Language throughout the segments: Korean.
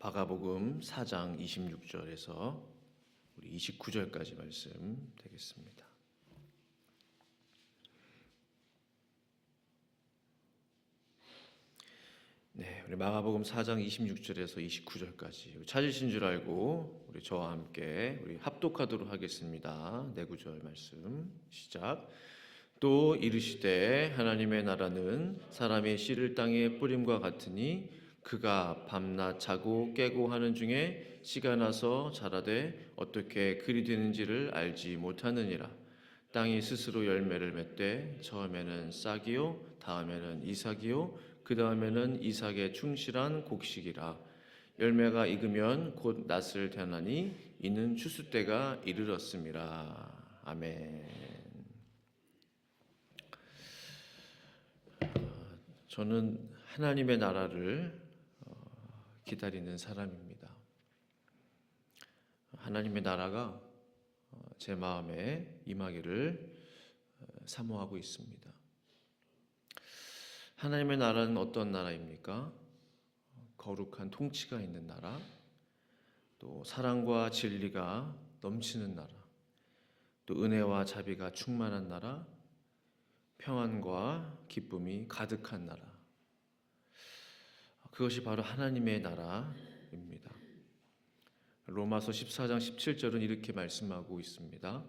마가복음 4장 26절에서 우리 29절까지 말씀 되겠습니다. 네, 우리 마가복음 4장 26절에서 29절까지 찾으신 줄 알고 우리 저와 함께 우리 합독하도록 하겠습니다. 네 구절 말씀 시작. 또 이르시되 하나님의 나라는 사람의 씨를 땅에 뿌림과 같으니 그가 밤낮 자고 깨고 하는 중에 씨가 나서 자라되 어떻게 그리 되는지를 알지 못하느니라. 땅이 스스로 열매를 맺되 처음에는 싹이요 다음에는 이삭이요 그 다음에는 이삭의 충실한 곡식이라. 열매가 익으면 곧 낫을 대나니 이는 추수 때가 이르렀음이라. 아멘. 저는 하나님의 나라를 기다리는 사람입니다. 하나님의 나라가 제 마음에 임하기를 사모하고 있습니다. 하나님의 나라는 어떤 나라입니까? 거룩한 통치가 있는 나라, 또 사랑과 진리가 넘치는 나라, 또 은혜와 자비가 충만한 나라, 평안과 기쁨이 가득한 나라. 그것이 바로 하나님의 나라입니다. 로마서 14장 17절은 이렇게 말씀하고 있습니다.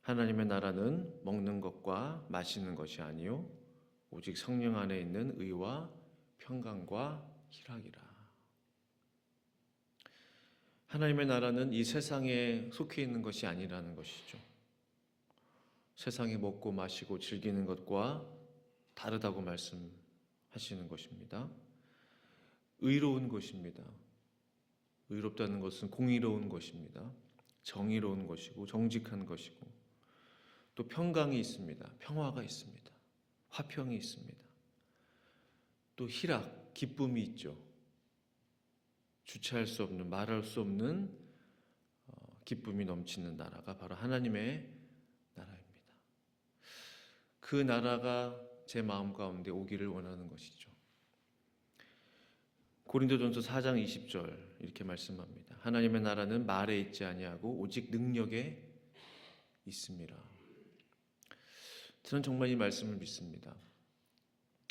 하나님의 나라는 먹는 것과 마시는 것이 아니요 오직 성령 안에 있는 의와 평강과 희락이라. 하나님의 나라는 이 세상에 속해 있는 것이 아니라는 것이죠. 세상에 먹고 마시고 즐기는 것과 다르다고 말씀하시는 것입니다. 의로운 것입니다. 의롭다는 것은 공의로운 것입니다. 정의로운 것이고 정직한 것이고 또 평강이 있습니다. 평화가 있습니다. 화평이 있습니다. 또 희락, 기쁨이 있죠. 주체할 수 없는, 말할 수 없는 기쁨이 넘치는 나라가 바로 하나님의 나라입니다. 그 나라가 제 마음 가운데 오기를 원하는 것이죠. 고린도전서 4장 20절 이렇게 말씀합니다. 하나님의 나라는 말에 있지 아니하고 오직 능력에 있습니다. 저는 정말 이 말씀을 믿습니다.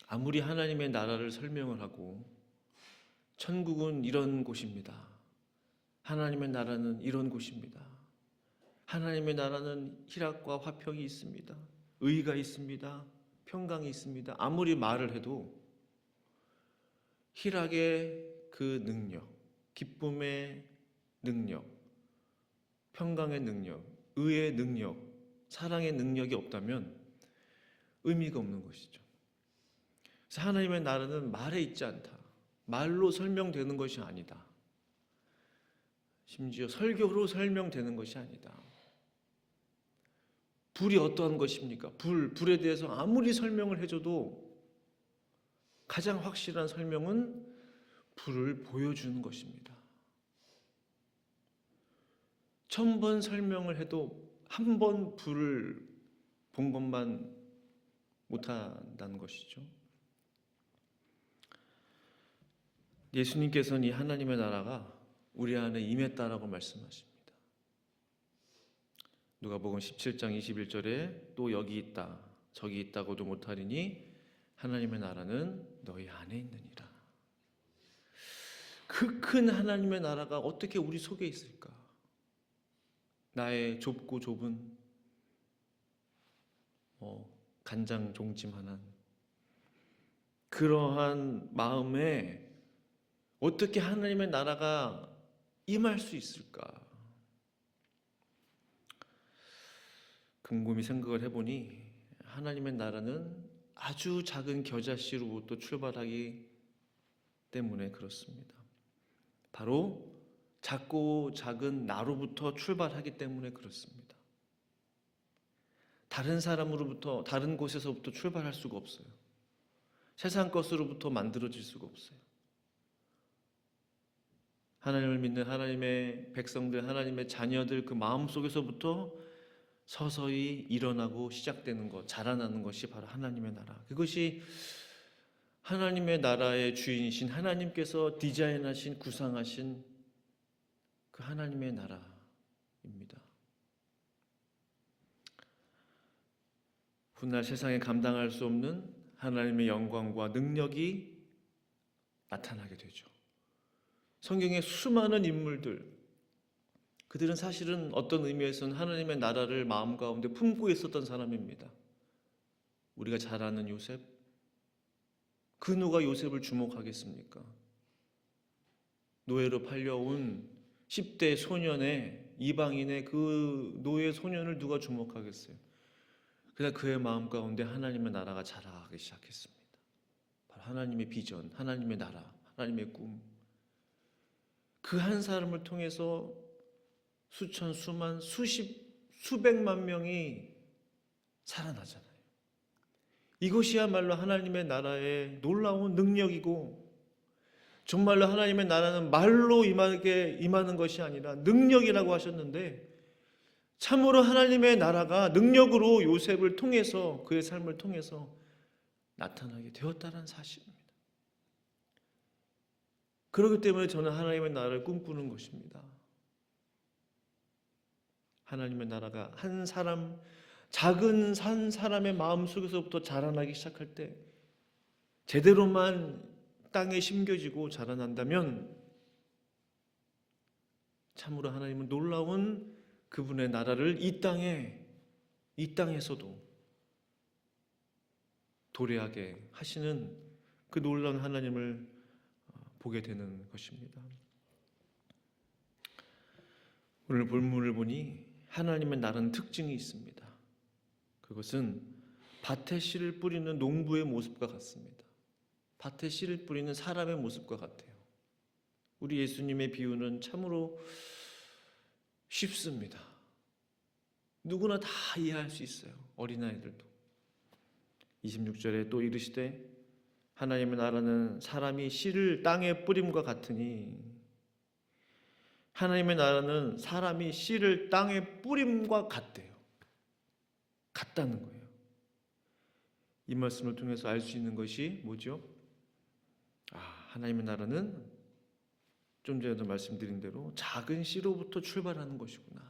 아무리 하나님의 나라를 설명을 하고 천국은 이런 곳입니다. 하나님의 나라는 이런 곳입니다. 하나님의 나라는 희락과 화평이 있습니다. 의가 있습니다. 평강이 있습니다. 아무리 말을 해도 희락의 그 능력, 기쁨의 능력, 평강의 능력, 의의 능력, 사랑의 능력이 없다면 의미가 없는 것이죠. 그래서 하나님의 나라는 말에 있지 않다. 말로 설명되는 것이 아니다. 심지어 설교로 설명되는 것이 아니다. 불이 어떠한 것입니까? 불에 대해서 아무리 설명을 해줘도 가장 확실한 설명은 불을 보여주는 것입니다. 1000번 설명을 해도 한 번 불을 본 것만 못한다는 것이죠. 예수님께서는 이 하나님의 나라가 우리 안에 임했다라고 말씀하십니다. 누가복음 17장 21절에 또 여기 있다 저기 있다고도 못하리니 하나님의 나라는 너희 안에 있느니라. 그 큰 하나님의 나라가 어떻게 우리 속에 있을까? 나의 좁고 좁은 간장종지만한 그러한 마음에 어떻게 하나님의 나라가 임할 수 있을까? 곰곰이 생각을 해보니 하나님의 나라는 아주 작은 겨자씨로부터 출발하기 때문에 그렇습니다. 바로 작고 작은 나로부터 출발하기 때문에 그렇습니다. 다른 사람으로부터, 다른 곳에서부터 출발할 수가 없어요. 세상 것으로부터 만들어질 수가 없어요. 하나님을 믿는 하나님의 백성들, 하나님의 자녀들 그 마음속에서부터 서서히 일어나고 시작되는 것, 자라나는 것이 바로 하나님의 나라. 그것이 하나님의 나라의 주인이신 하나님께서 디자인하신 구상하신 그 하나님의 나라입니다. 훗날 세상에 감당할 수 없는 하나님의 영광과 능력이 나타나게 되죠. 성경의 수많은 인물들, 그들은 사실은 어떤 의미에서는 하나님의 나라를 마음 가운데 품고 있었던 사람입니다. 우리가 잘 아는 요셉, 그 누가 요셉을 주목하겠습니까? 노예로 팔려온 10대 소년의 이방인의 그 노예 소년을 누가 주목하겠어요? 그냥 그의 마음 가운데 하나님의 나라가 자라기 시작했습니다. 바로 하나님의 비전, 하나님의 나라, 하나님의 꿈. 그 한 사람을 통해서 수천, 수만, 수백만 명이 살아나잖아요. 이것이야말로 하나님의 나라의 놀라운 능력이고, 정말로 하나님의 나라는 말로 임하는 것이 아니라 능력이라고 하셨는데, 참으로 하나님의 나라가 능력으로 요셉을 통해서, 그의 삶을 통해서 나타나게 되었다는 사실입니다. 그렇기 때문에 저는 하나님의 나라를 꿈꾸는 것입니다. 하나님의 나라가 한 사람, 작은 한 사람의 마음속에서부터 자라나기 시작할 때, 제대로만 땅에 심겨지고 자라난다면 참으로 하나님은 놀라운 그분의 나라를 이 땅에서도 도래하게 하시는 그 놀라운 하나님을 보게 되는 것입니다. 오늘 본문을 보니 하나님의 나라는 특징이 있습니다. 그것은 밭에 씨를 뿌리는 농부의 모습과 같습니다. 밭에 씨를 뿌리는 사람의 모습과 같아요. 우리 예수님의 비유는 참으로 쉽습니다. 누구나 다 이해할 수 있어요. 어린아이들도. 26절에 또 이르시되 하나님의 나라는 사람이 씨를 땅에 뿌림과 같으니, 하나님의 나라는 사람이 씨를 땅에 뿌림과 같대요. 같다는 거예요. 이 말씀을 통해서 알 수 있는 것이 뭐죠? 하나님의 나라는 좀 전에도 말씀드린 대로 작은 씨로부터 출발하는 것이구나.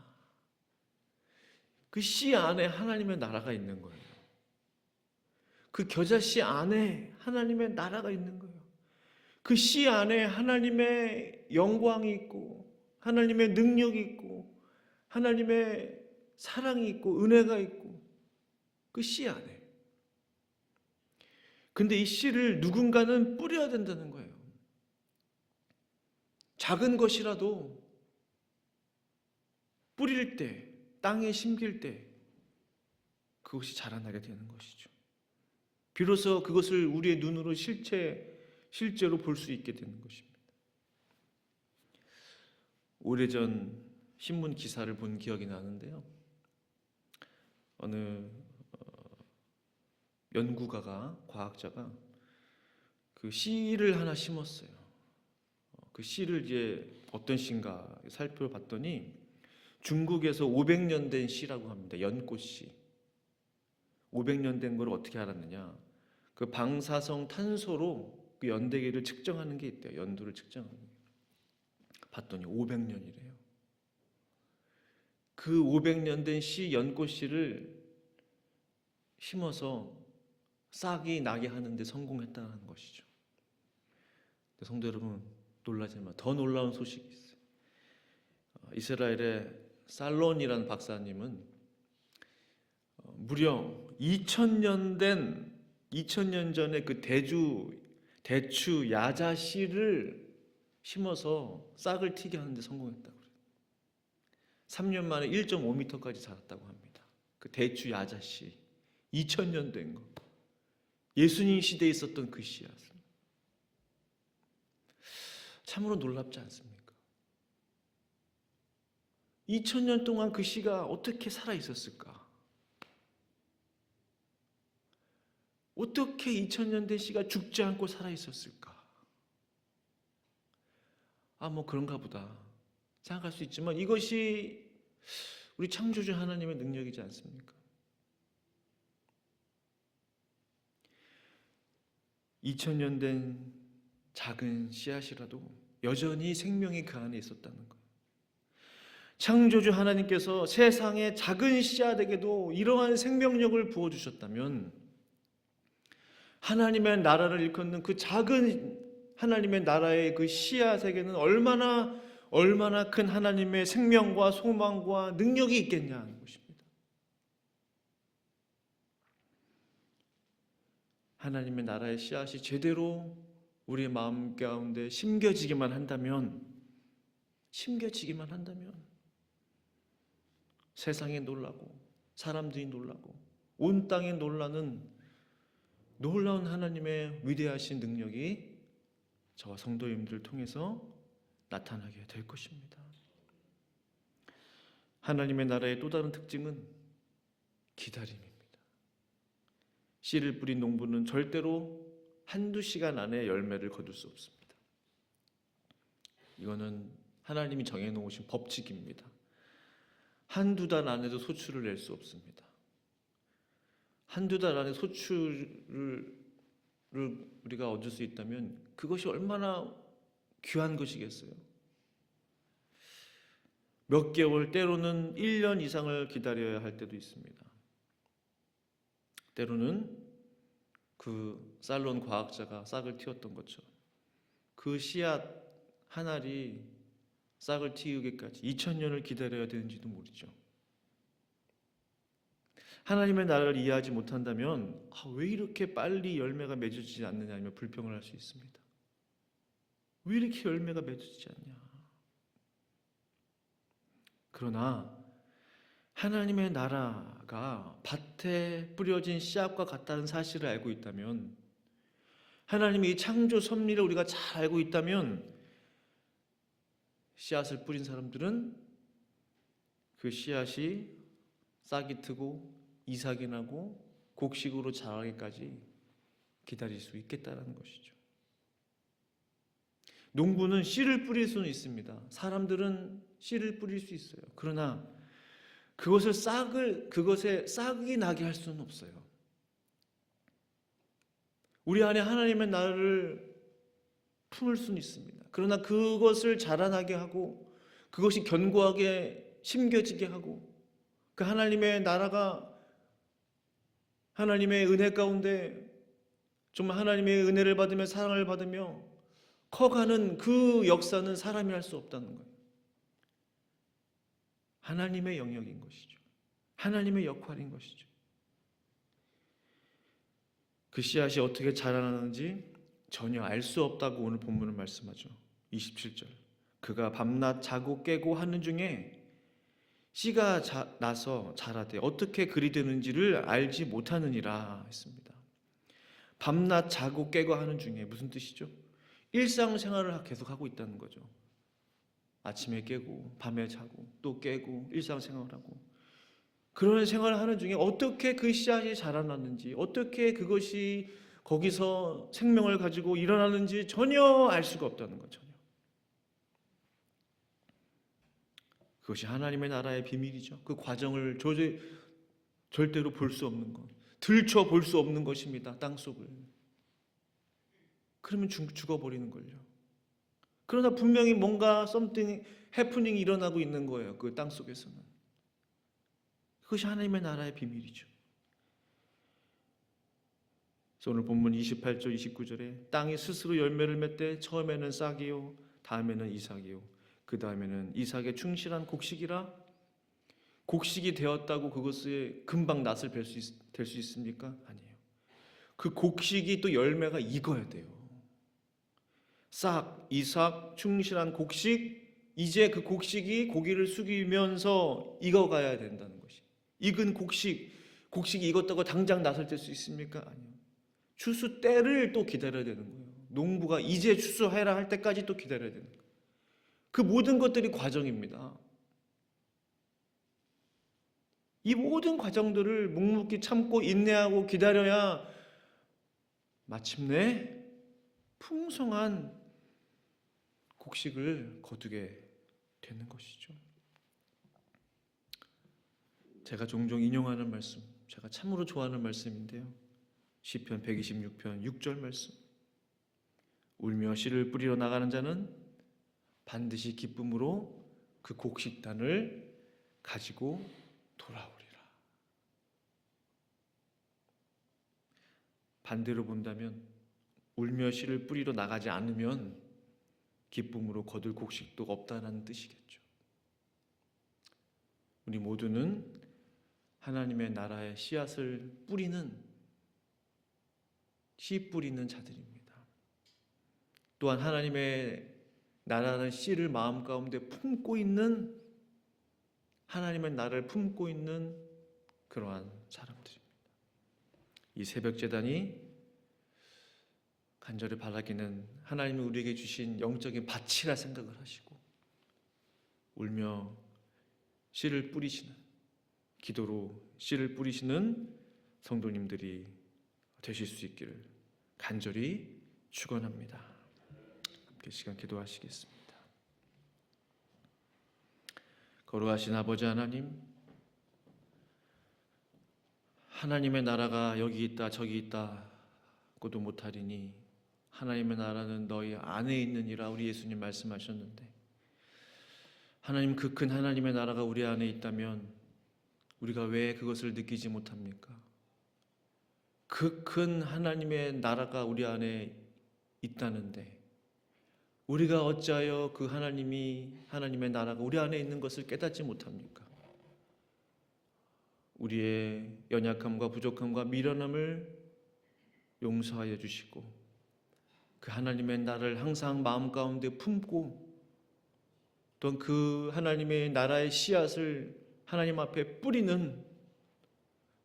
그 씨 안에 하나님의 나라가 있는 거예요. 그 겨자씨 안에 하나님의 나라가 있는 거예요. 그 씨 안에 하나님의 영광이 있고, 하나님의 능력이 있고, 하나님의 사랑이 있고, 은혜가 있고, 그 씨 안에. 근데 이 씨를 누군가는 뿌려야 된다는 거예요. 작은 것이라도 뿌릴 때, 땅에 심길 때 그것이 자라나게 되는 것이죠. 비로소 그것을 우리의 눈으로 실제로 볼 수 있게 되는 것입니다. 오래전 신문 기사를 본 기억이 나는데요. 어느 연구가가, 과학자가 그 씨를 하나 심었어요. 그 씨를 이제 어떤 씨인가 살펴봤더니 중국에서 500년 된 씨라고 합니다. 연꽃씨. 500년 된 걸 어떻게 알았느냐? 그 방사성 탄소로 그 연대기를 측정하는 게 있대요. 연도를 측정하는 게. 봤더니 500년이래요. 그 500년 된 씨, 연꽃씨를 심어서 싹이 나게 하는데 성공했다는 것이죠. 성도 여러분, 놀라지 마. 더 놀라운 소식이 있어요. 이스라엘의 살론이라는 박사님은 무려 2000년 전에 그 대추 야자 씨를 심어서 싹을 튀게 하는데 성공했다고 그래요. 3년 만에 1.5m까지 자랐다고 합니다. 그 대추 야자 씨, 2000년 된 거. 예수님 시대에 있었던 그 씨앗은. 참으로 놀랍지 않습니까? 2000년 동안 그 씨가 어떻게 살아 있었을까? 어떻게 2000년 된 씨가 죽지 않고 살아 있었을까? 그런가 보다 생각할 수 있지만 이것이 우리 창조주 하나님의 능력이지 않습니까? 2000년 된 작은 씨앗이라도 여전히 생명이 그 안에 있었다는 거예요. 창조주 하나님께서 세상의 작은 씨앗에게도 이러한 생명력을 부어주셨다면 하나님의 나라를 일컫는 그 작은 하나님의 나라의 그 씨앗에게는 얼마나 큰 하나님의 생명과 소망과 능력이 있겠냐 하는 것입니다. 하나님의 나라의 씨앗이 제대로 우리의 마음 가운데 심겨지기만 한다면 세상에 놀라고 사람들이 놀라고 온 땅에 놀라는 놀라운 하나님의 위대하신 능력이 저와 성도님들을 통해서 나타나게 될 것입니다. 하나님의 나라의 또 다른 특징은 기다림입니다. 씨를 뿌린 농부는 절대로 한두 시간 안에 열매를 거둘 수 없습니다. 이거는 하나님이 정해놓으신 법칙입니다. 한두 달 안에도 소출을 낼 수 없습니다. 한두 달 안에 소출을 우리가 얻을 수 있다면 그것이 얼마나 귀한 것이겠어요. 몇 개월, 때로는 1년 이상을 기다려야 할 때도 있습니다. 때로는 그 살론 과학자가 싹을 틔웠던 것처럼 그 씨앗 한 알이 싹을 틔우기까지 2000년을 기다려야 되는지도 모르죠. 하나님의 나라를 이해하지 못한다면 왜 이렇게 빨리 열매가 맺어지지 않느냐 하며 불평을 할 수 있습니다. 왜 이렇게 열매가 맺어지지 않냐. 그러나 하나님의 나라가 밭에 뿌려진 씨앗과 같다는 사실을 알고 있다면, 하나님의 이 창조 섭리를 우리가 잘 알고 있다면, 씨앗을 뿌린 사람들은 그 씨앗이 싹이 트고 이삭이 나고 곡식으로 자라기까지 기다릴 수 있겠다는 것이죠. 농부는 씨를 뿌릴 수는 있습니다. 사람들은 씨를 뿌릴 수 있어요. 그러나 그것에 싹이 나게 할 수는 없어요. 우리 안에 하나님의 나라를 품을 수는 있습니다. 그러나 그것을 자라나게 하고 그것이 견고하게 심겨지게 하고 그 하나님의 나라가 하나님의 은혜 가운데 정말 하나님의 은혜를 받으며 사랑을 받으며 커가는 그 역사는 사람이 할 수 없다는 거예요. 하나님의 영역인 것이죠. 하나님의 역할인 것이죠. 그 씨앗이 어떻게 자라나는지 전혀 알 수 없다고 오늘 본문은 말씀하죠. 27절. 그가 밤낮 자고 깨고 하는 중에 씨가 나서 자라되 어떻게 그리 되는지를 알지 못하느니라 했습니다. 밤낮 자고 깨고 하는 중에 무슨 뜻이죠? 일상생활을 계속하고 있다는 거죠. 아침에 깨고 밤에 자고 또 깨고 일상생활하고 그런 생활을 하는 중에 어떻게 그 씨앗이 자라났는지, 어떻게 그것이 거기서 생명을 가지고 일어나는지 전혀 알 수가 없다는 거죠. 그것이 하나님의 나라의 비밀이죠. 그 과정을 절대로 볼 수 없는 것, 들춰 볼 수 없는 것입니다. 땅속을. 그러면 죽어버리는 걸요. 그러나 분명히 뭔가 something happening이 일어나고 있는 거예요. 그 땅속에서는. 그것이 하나님의 나라의 비밀이죠. 그래서 오늘 본문 28절 29절에 땅이 스스로 열매를 맺되 처음에는 싹이요 다음에는 이삭이요 그 다음에는 이삭의 충실한 곡식이라. 곡식이 되었다고 그것에 금방 낫을 될 수 있습니까? 아니에요. 그 곡식이 또 열매가 익어야 돼요. 싹, 이삭, 충실한 곡식, 이제 그 곡식이 고기를 숙이면서 익어가야 된다는 것이. 익은 곡식이 익었다고 당장 낫을 뗄 수 있습니까? 아니요. 추수 때를 또 기다려야 되는 거예요. 농부가 이제 추수해라 할 때까지 또 기다려야 되는 거예요. 그 모든 것들이 과정입니다. 이 모든 과정들을 묵묵히 참고 인내하고 기다려야 마침내 풍성한 곡식을 거두게 되는 것이죠. 제가 종종 인용하는 말씀, 제가 참으로 좋아하는 말씀인데요. 시편 126편 6절 말씀. 울며 씨를 뿌리러 나가는 자는 반드시 기쁨으로 그 곡식단을 가지고 돌아오리라. 반대로 본다면 울며 씨를 뿌리러 나가지 않으면 기쁨으로 거둘 곡식도 없다는 뜻이겠죠. 우리 모두는 하나님의 나라의 씨앗을 뿌리는 씨 뿌리는 자들입니다. 또한 하나님의 나라는 씨를 마음 가운데 품고 있는 하나님의 나라를 품고 있는 그러한 사람들입니다. 이 새벽 제단이 간절히 바라기는 하나님이 우리에게 주신 영적인 밭이라 생각을 하시고 울며 씨를 뿌리시는, 기도로 씨를 뿌리시는 성도님들이 되실 수 있기를 간절히 축원합니다. 함께 시간 기도하시겠습니다. 거룩하신 아버지 하나님, 하나님의 나라가 여기 있다 저기 있다고도 못하리니 하나님의 나라는 너희 안에 있느니라 우리 예수님 말씀하셨는데, 하나님 그 큰 하나님의 나라가 우리 안에 있다면 우리가 왜 그것을 느끼지 못합니까? 그 큰 하나님의 나라가 우리 안에 있다는데 우리가 어찌하여 그 하나님의 나라가 우리 안에 있는 것을 깨닫지 못합니까? 우리의 연약함과 부족함과 미련함을 용서하여 주시고 그 하나님의 나라를 항상 마음 가운데 품고 또 그 하나님의 나라의 씨앗을 하나님 앞에 뿌리는,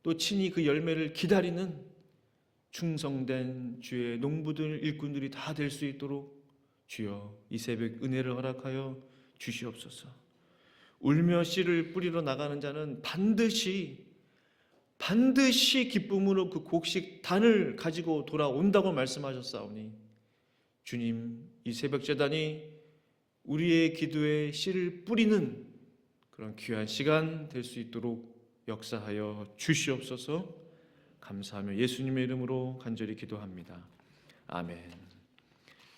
또 친히 그 열매를 기다리는 충성된 주의 농부들, 일꾼들이 다 될 수 있도록 주여 이 새벽 은혜를 허락하여 주시옵소서. 울며 씨를 뿌리러 나가는 자는 반드시 기쁨으로 그 곡식 단을 가지고 돌아온다고 말씀하셨사오니 주님, 이 새벽 제단이 우리의 기도에 씨를 뿌리는 그런 귀한 시간 될 수 있도록 역사하여 주시옵소서. 감사하며 예수님의 이름으로 간절히 기도합니다. 아멘.